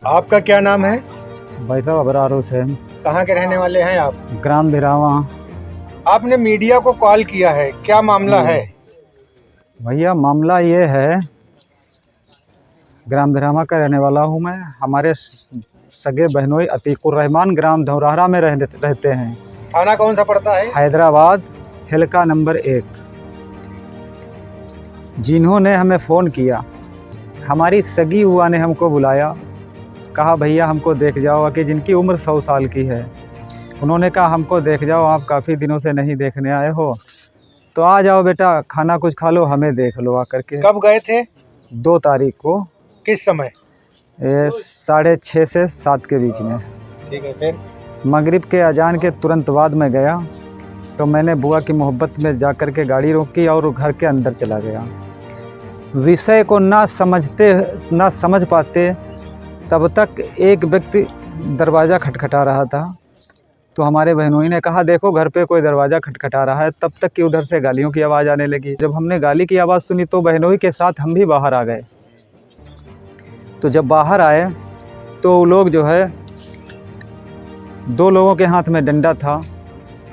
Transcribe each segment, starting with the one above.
आपका क्या नाम है? भाई साहब अबरार हुसैन, कहाँ के रहने वाले हैं आप? ग्राम भिरावा। आपने मीडिया को कॉल किया है, क्या मामला जी है? भैया, मामला ये है, ग्राम भिरावा का रहने वाला हूँ मैं। हमारे सगे बहनोई अतीकुर रहमान ग्राम धौराहरा में रहते हैं। थाना कौन सा पड़ता है? हैदराबाद, हल्का नंबर 1। जिन्होंने हमें फ़ोन किया, हमारी सगी हुआ ने हमको बुलाया, कहा भैया हमको देख जाओ, कि जिनकी उम्र 100 साल की है। उन्होंने कहा हमको देख जाओ, आप काफ़ी दिनों से नहीं देखने आए हो, तो आ जाओ बेटा, खाना कुछ खा लो, हमें देख लो आकर के। कब गए थे? 2 तारीख को, किस समय? 6:30 से 7 के बीच में। ठीक है, फिर? मगरिब के अजान के तुरंत बाद में गया, तो मैंने बुआ की मोहब्बत में जा कर के गाड़ी रोकी और घर के अंदर चला गया। विषय को ना समझ पाते तब तक एक व्यक्ति दरवाज़ा खटखटा रहा था। तो हमारे बहनोई ने कहा देखो घर पे कोई दरवाज़ा खटखटा रहा है, तब तक कि उधर से गालियों की आवाज़ आने लगी। जब हमने गाली की आवाज़ सुनी तो बहनोई के साथ हम भी बाहर आ गए। तो जब बाहर आए तो लोग जो है, 2 लोगों के हाथ में डंडा था,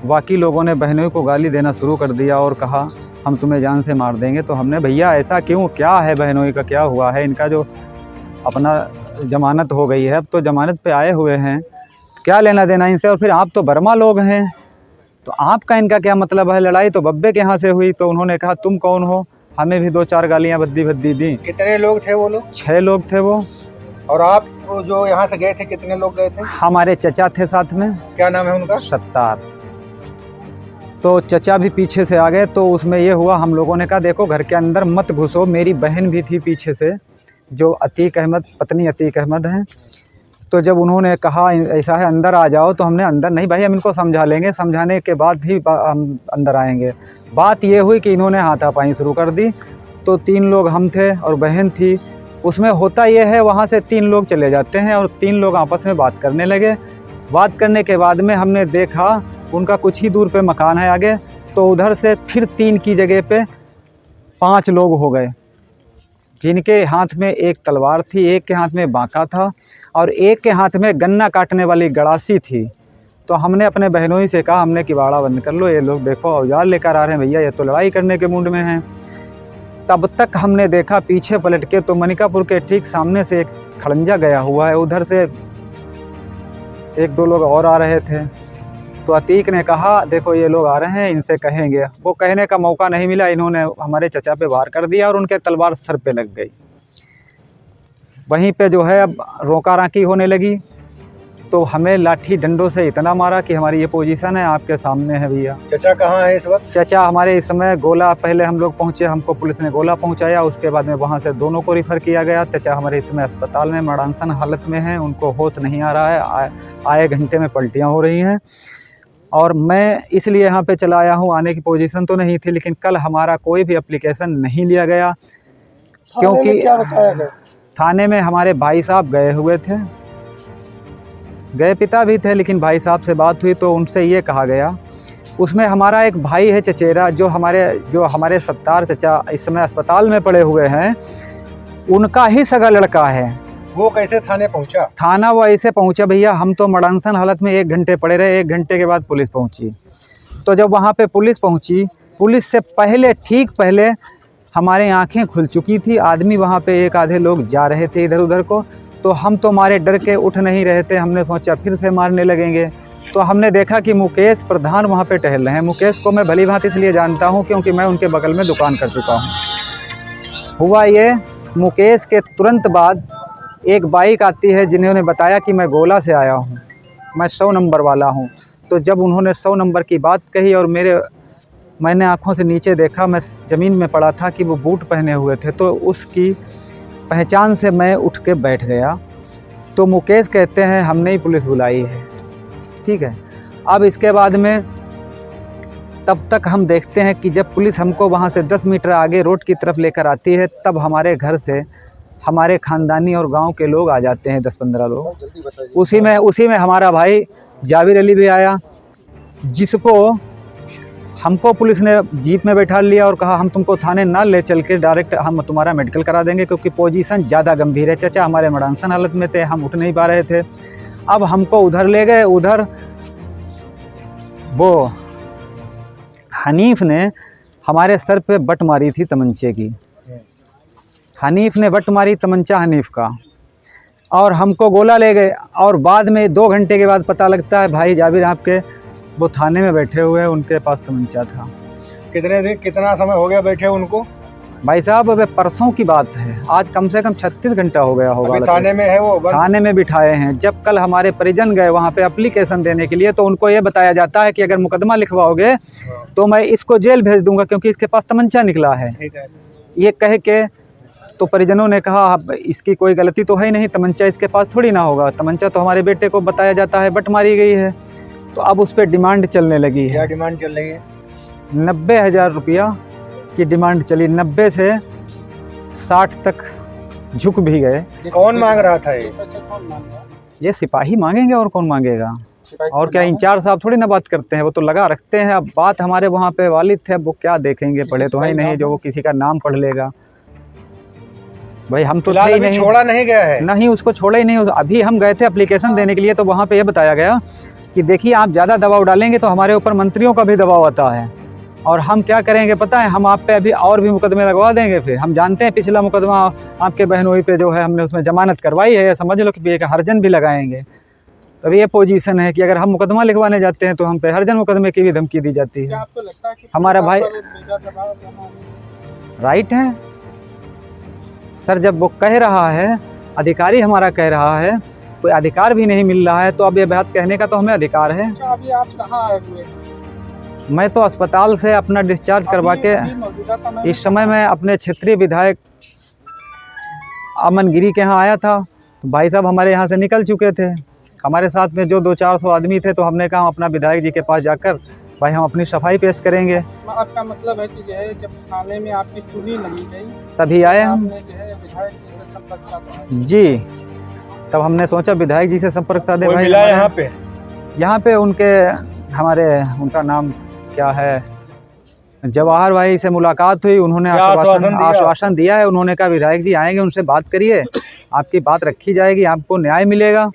बाकी लोगों ने बहनोई को गाली देना शुरू कर दिया और कहा हम तुम्हें जान से मार देंगे। तो हमने भैया ऐसा क्यों, क्या है बहनोई का, क्या हुआ है? इनका जो अपना ज़मानत हो गई है, अब तो ज़मानत पे आए हुए हैं, क्या लेना देना इनसे? और फिर आप तो बर्मा लोग हैं, तो आपका इनका क्या मतलब है? लड़ाई तो बब्बे के यहाँ से हुई। तो उन्होंने कहा तुम कौन हो? हमें भी 2-4 गालियाँ भद्दी दी। कितने लोग थे वो लोग? 6 लोग थे वो। और आप जो यहाँ से गए थे, कितने लोग गए थे? हमारे चचा थे साथ में। क्या नाम है उनका? सत्तार। तो चचा भी पीछे से आ गए। तो उसमें ये हुआ, हम लोगों ने कहा देखो घर के अंदर मत घुसो। मेरी बहन भी थी पीछे से, जो अतीक अहमद, पत्नी अतीक अहमद हैं। तो जब उन्होंने कहा ऐसा है अंदर आ जाओ, तो हमने अंदर नहीं भाई, हम इनको समझा लेंगे, समझाने के बाद ही हम अंदर आएंगे। बात ये हुई कि इन्होंने हाथापाई शुरू कर दी। तो 3 लोग हम थे और बहन थी। उसमें होता ये है, वहाँ से 3 लोग चले जाते हैं और 3 लोग आपस में बात करने लगे। बात करने के बाद में हमने देखा उनका कुछ ही दूर पे मकान है आगे, तो उधर से फिर 3 की जगह पे 5 लोग हो गए, जिनके हाथ में एक तलवार थी, एक के हाथ में बांका था और एक के हाथ में गन्ना काटने वाली गड़ासी थी। तो हमने अपने बहनों से कहा, हमने किवाड़ा बंद कर लो, ये लोग देखो औजार लेकर आ रहे हैं भैया, ये तो लड़ाई करने के मूड में हैं। तब तक हमने देखा पीछे पलट के, तो मनिकापुर के ठीक सामने से एक खड़ंजा गया हुआ है, उधर से 1-2 लोग और आ रहे थे। तो अतीक ने कहा देखो ये लोग आ रहे हैं, इनसे कहेंगे। वो कहने का मौका नहीं मिला, इन्होंने हमारे चचा पे वार कर दिया और उनके तलवार सर पे लग गई। वहीं पे जो है अब रोका राकी होने लगी। तो हमें लाठी डंडों से इतना मारा कि हमारी ये पोजीशन है आपके सामने है भैया। चचा कहाँ है इस वक्त? चचा हमारे इस समय गोला, पहले हम लोग पहुँचे, हमको पुलिस ने गोला पहुँचाया, उसके बाद में वहाँ से दोनों को रिफ़र किया गया। चचा हमारे इस समय अस्पताल में मरणासन हालत में हैं, उनको होश नहीं आ रहा है, आए घंटे में पलटियाँ हो रही हैं। और मैं इसलिए यहाँ पे चला आया हूँ, आने की पोजीशन तो नहीं थी, लेकिन कल हमारा कोई भी एप्लीकेशन नहीं लिया गया, क्योंकि क्या बताया गया? थाने में हमारे भाई साहब गए हुए थे, गए पिता भी थे, लेकिन भाई साहब से बात हुई तो उनसे ये कहा गया, उसमें हमारा एक भाई है चचेरा, जो हमारे सत्तार चचा इस समय अस्पताल में पड़े हुए हैं, उनका ही सगा लड़का है। वो कैसे थाने पहुंचा? थाना वो ऐसे पहुंचा भैया, हम तो मरणासन हालत में 1 घंटे पड़े रहे, 1 घंटे के बाद पुलिस पहुंची। तो जब वहां पे पुलिस पहुंची, पुलिस से पहले, ठीक पहले हमारे आंखें खुल चुकी थी। आदमी वहां पे 1 आधे लोग जा रहे थे इधर उधर को, तो हम तो मारे डर के उठ नहीं रहे थे। हमने सोचा फिर से मारने लगेंगे। तो हमने देखा कि मुकेश प्रधान वहाँ पे टहल रहे हैं। मुकेश को मैं भली भांति इसलिए जानता हूँ क्योंकि मैं उनके बगल में दुकान कर चुका हूँ। हुआ ये, मुकेश के तुरंत बाद एक बाइक आती है, जिन्होंने बताया कि मैं गोला से आया हूँ, मैं 100 नंबर वाला हूँ। तो जब उन्होंने 100 नंबर की बात कही और मैंने आँखों से नीचे देखा, मैं ज़मीन में पड़ा था कि वो बूट पहने हुए थे, तो उसकी पहचान से मैं उठ के बैठ गया। तो मुकेश कहते हैं हमने ही पुलिस बुलाई है। ठीक है, अब इसके बाद में तब तक हम देखते हैं कि जब पुलिस हमको वहाँ से 10 मीटर आगे रोड की तरफ लेकर आती है, तब हमारे घर से हमारे ख़ानदानी और गांव के लोग आ जाते हैं, 10-15 लोग। उसी में हमारा भाई जाबिर अली भी आया, जिसको हमको पुलिस ने जीप में बैठा लिया और कहा हम तुमको थाने ना ले चल के डायरेक्ट हम तुम्हारा मेडिकल करा देंगे, क्योंकि पोजीशन ज़्यादा गंभीर है। चाचा हमारे मडांसन हालत में थे, हम उठ नहीं पा रहे थे। अब हमको उधर ले गए। उधर वो हनीफ ने हमारे सर पे बट मारी थी तमंचे की। हनीफ ने बट मारी, तमंचा हनीफ का, और हमको गोला ले गए। और बाद में 2 घंटे के बाद पता लगता है भाई जाबिर आपके वो थाने में बैठे हुए हैं, उनके पास तमंचा था। कितना समय हो गया बैठे उनको? भाई साहब अब परसों की बात है, आज कम से कम 36 घंटा हो गया होगा। अभी थाने में है वो? थाने में बिठाए हैं। जब कल हमारे परिजन गए वहाँ पे एप्लीकेशन देने के लिए, तो उनको ये बताया जाता है कि अगर मुकदमा लिखवाओगे तो मैं इसको जेल भेज दूंगा क्योंकि इसके पास तमंचा निकला है। ये कह के तो परिजनों ने कहा अब इसकी कोई गलती तो है ही नहीं, तमंचा इसके पास थोड़ी ना होगा, तमंचा तो हमारे बेटे को बताया जाता है बट मारी गई है। तो अब उस पर डिमांड चलने लगी है। क्या डिमांड चल रही है? 90,000 रुपया की डिमांड चली। 90 से 60 तक झुक भी गए। कौन मांग रहा था ये सिपाही मांगेंगे और कौन मांगेगा? और क्या इंचार्ज साहब थोड़ी ना बात करते हैं, वो तो लगा रखते हैं। अब बात हमारे वहाँ पे वालिद थे, अब वो क्या देखेंगे, पढ़े तो है नहीं जो वो किसी का नाम पढ़ लेगा। भाई हम तो थे ही नहीं, छोड़ा नहीं गया है। नहीं, उसको छोड़ा ही नहीं। अभी हम गए थे एप्लीकेशन देने के लिए, तो वहाँ पे ये बताया गया कि देखिए आप ज़्यादा दबाव डालेंगे तो हमारे ऊपर मंत्रियों का भी दबाव आता है, और हम क्या करेंगे पता है, हम आप पे अभी और भी मुकदमे लगवा देंगे। फिर हम जानते हैं पिछला मुकदमा आपके बहनोई पे जो है हमने उसमें जमानत करवाई है, समझ लो कि एक हर्जन भी लगाएंगे। तो ये पोजीशन है कि अगर हम मुकदमा लिखवाने जाते हैं तो हम पे हर्जन मुकदमे की भी धमकी दी जाती है। आपको लगता है कि हमारा भाई राइट है सर, जब वो कह रहा है, अधिकारी हमारा कह रहा है, कोई अधिकार भी नहीं मिल रहा है, तो अब ये बात कहने का तो हमें अधिकार है। अच्छा, अभी आप कहाँ आए हुए? मैं तो अस्पताल से अपना डिस्चार्ज करवा के इस समय मैं अपने क्षेत्रीय विधायक अमन गिरी के यहाँ आया था। तो भाई साहब हमारे यहाँ से निकल चुके थे, हमारे साथ में जो 200-400 आदमी थे, तो हमने कहा हम अपना विधायक जी के पास जाकर भाई हम अपनी सफाई पेश करेंगे। आपका मतलब है कि जो है जब थाने में आपकी सुनी नहीं गई तभी आए हम। आपने जो है विधायक जी से संपर्क साधा? जी, तब हमने सोचा विधायक जी से संपर्क साधे। भाई मिला यहाँ पे उनके हमारे उनका नाम क्या है, जवाहर भाई से मुलाकात हुई। उन्होंने आश्वासन दिया है। उन्होंने कहा विधायक जी आएंगे, उनसे बात करिए, आपकी बात रखी जाएगी, आपको न्याय मिलेगा।